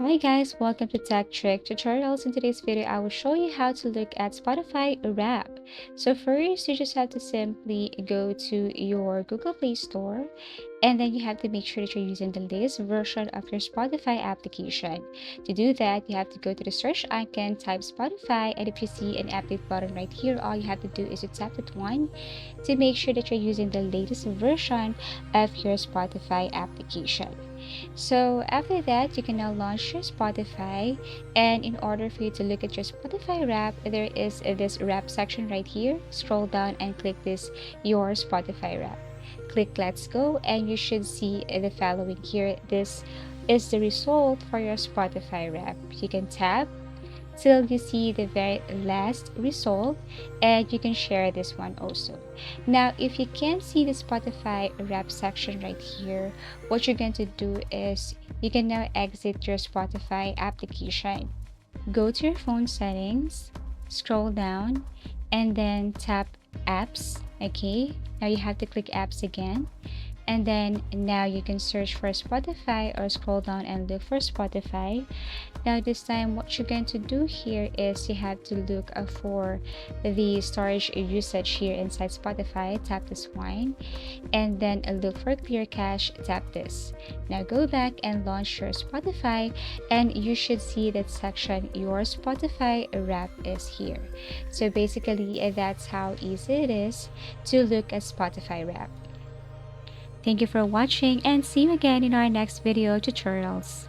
Hi guys, welcome to Tech Trick Tutorials. In today's video, I will show you how to look at Spotify Wrap. So first, you just have to simply go to your Google Play Store, and then you have to make sure that you're using the latest version of your Spotify application. To do that, you have to go to the search icon, type Spotify, and if you see an update button right here, all you have to do is to tap that one to make sure that you're using the latest version of your Spotify application. So after that, you can now launch your Spotify. And in order for you to look at your Spotify wrap, there is this wrap section right here. Scroll down and click this Your Spotify wrap. Click Let's Go, and you should see the following here. This is the result for your Spotify wrap. You can tap till you see the very last result, and you can share this one also. Now if you can't see the Spotify wrap section right here, what you're going to do is you can now exit your Spotify application. Go to your phone settings, scroll down, and then tap apps. Okay, now you have to click apps again, and then now you can search for Spotify or scroll down and look for Spotify. Now this time, what you're going to do here is you have to look for the storage usage here inside Spotify. Tap this one, and then look for clear cache. Tap this. Now go back and launch your Spotify, and you should see that section Your Spotify wrap is here. So basically, that's how easy it is to look at Spotify wrap. Thank you for watching, and see you again in our next video tutorials.